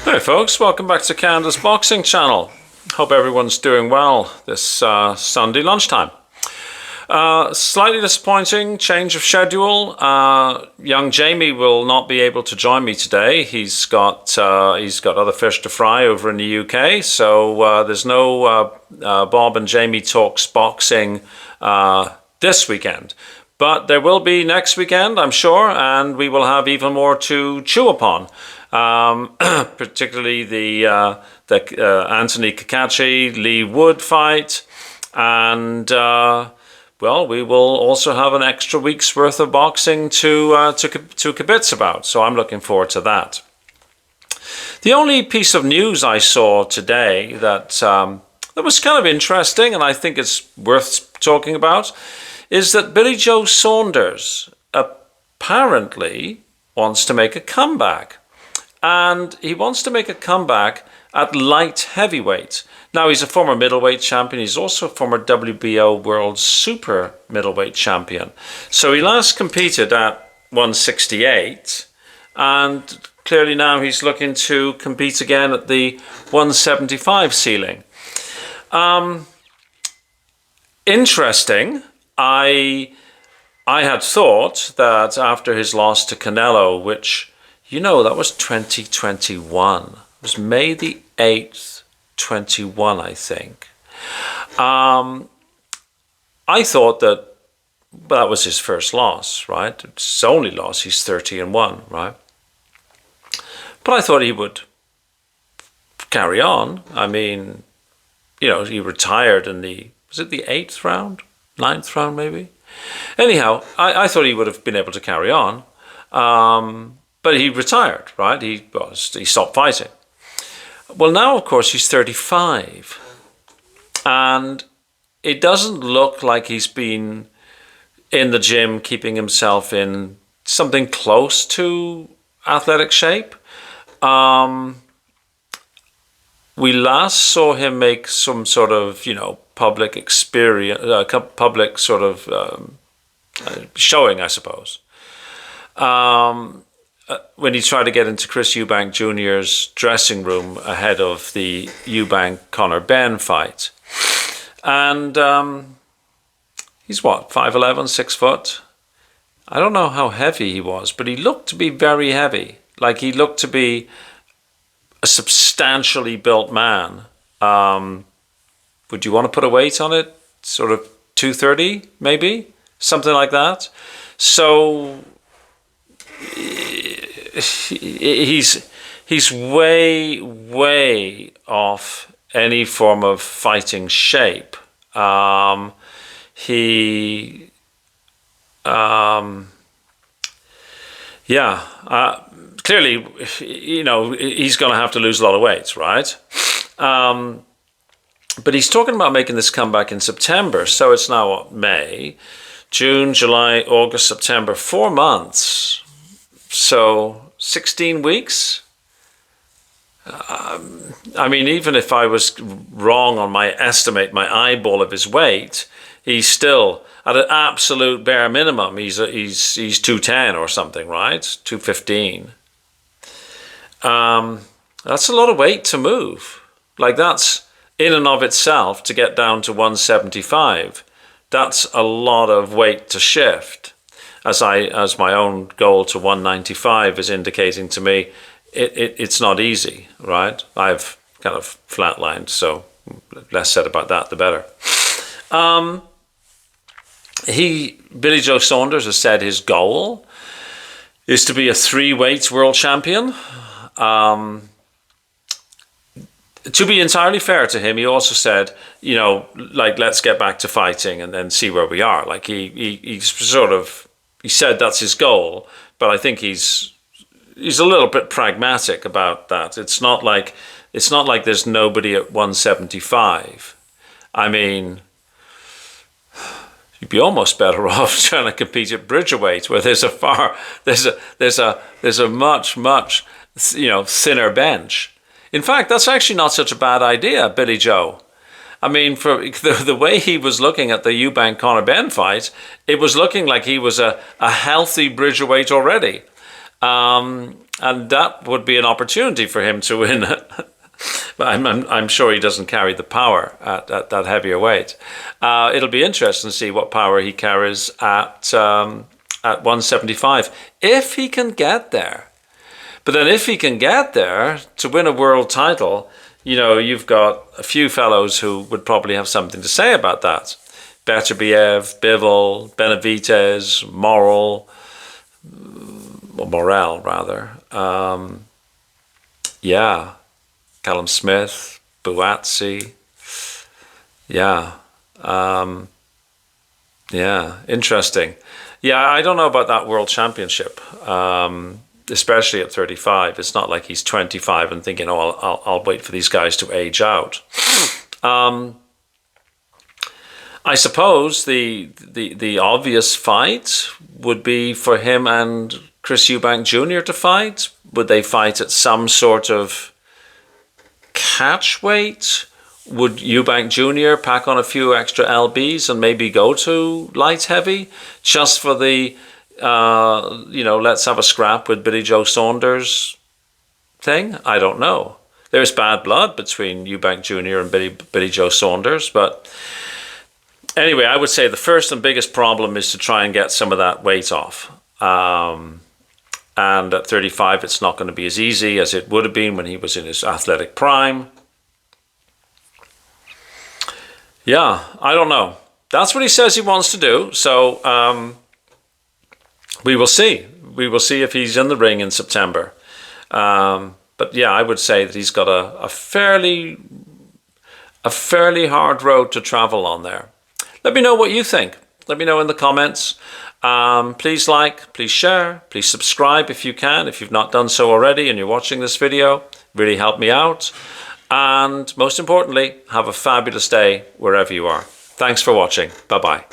Hey folks, welcome back to Canada's Boxing Channel. Hope everyone's doing well this Sunday lunchtime. Slightly disappointing change of schedule. Young Jamie will not be able to join me today. He's got other fish to fry over in the UK, so there's no Bob and Jamie Talks Boxing this weekend. But there will be next weekend, I'm sure, and we will have even more to chew upon. Particularly the Anthony Cacace, Lee Wood fight, and we will also have an extra week's worth of boxing to kibitz about. So I'm looking forward to that. The only piece of news I saw today that was kind of interesting, and I think it's worth talking about, is that Billy Joe Saunders apparently wants to make a comeback. And he wants to make a comeback at light heavyweight. Now, he's a former middleweight champion. He's also a former WBO World Super Middleweight Champion. So he last competed at 168. And clearly now he's looking to compete again at the 175 ceiling. Interesting. I had thought that after his loss to Canelo, which... that was 2021. It was May the 8th, 21, I think. I thought that was his first loss, right? It's his only loss. He's 30-1, right? But I thought he would carry on. I mean, he retired in was it the 8th round? 9th round, maybe? Anyhow, I thought he would have been able to carry on. But he retired, right? He stopped fighting. Well, now, of course, he's 35. And it doesn't look like he's been in the gym keeping himself in something close to athletic shape. We last saw him make some sort of, public experience, public sort of showing, I suppose. When he tried to get into Chris Eubank Jr.'s dressing room ahead of the Eubank-Conor Benn fight. And he's what, 5'11", 6 foot? I don't know how heavy he was, but he looked to be very heavy. Like he looked to be a substantially built man. Would you want to put a weight on it? Sort of 230, maybe? Something like that. So... He's way off any form of fighting shape. Clearly he's going to have to lose a lot of weight, right? But he's talking about making this comeback in September. So it's now May, June, July, August, September, 4 months. So 16 weeks. I mean, even if I was wrong on my eyeball of his weight, he's still at an absolute bare minimum. He's 210 or something, right? 215. That's a lot of weight to move. Like that's in and of itself to get down to 175. That's a lot of weight to shift. As my own goal to 195 is indicating to me, it's not easy, right? I've kind of flatlined, so less said about that, the better. Billy Joe Saunders has said his goal is to be a 3 weights world champion. To be entirely fair to him, he also said, let's get back to fighting and then see where we are. Like he said that's his goal, but I think he's a little bit pragmatic about that. It's not like there's nobody at 175. I mean, you'd be almost better off trying to compete at bridgerweight, where there's a much thinner bench. In fact, that's actually not such a bad idea, Billy Joe. I mean, for the way he was looking at the Eubank-Conor Benn fight, it was looking like he was a healthy bridgerweight already. And that would be an opportunity for him to win. But I'm sure he doesn't carry the power at that heavier weight. It'll be interesting to see what power he carries at 175, if he can get there. But then if he can get there to win a world title, you know, you've got a few fellows who would probably have something to say about that. Beterbiev, Bivol, Benavidez, Morrell, or Morel rather. Yeah, Callum Smith, Buatsi. Yeah. Yeah, interesting. Yeah, I don't know about that world championship, especially at 35. It's not like he's 25 and thinking, oh, I'll wait for these guys to age out. I suppose the obvious fight would be for him and Chris Eubank Jr. to fight. Would they fight at some sort of catch weight? Would Eubank Jr. pack on a few extra lbs and maybe go to light heavy just for the, you know, let's have a scrap with Billy Joe Saunders thing? I don't know. There's bad blood between Eubank Jr. and Billy Joe Saunders, but anyway, I would say the first and biggest problem is to try and get some of that weight off. And at 35, it's not going to be as easy as it would have been when he was in his athletic prime. Yeah, I don't know. That's what he says he wants to do. So we will see. We will see if he's in the ring in September. But yeah, I would say that he's got a fairly hard road to travel on there. Let me know what you think. Let me know in the comments. Please like, please share, please subscribe if you can, if you've not done so already and you're watching this video. Really help me out. And most importantly, have a fabulous day wherever you are. Thanks for watching. Bye-bye.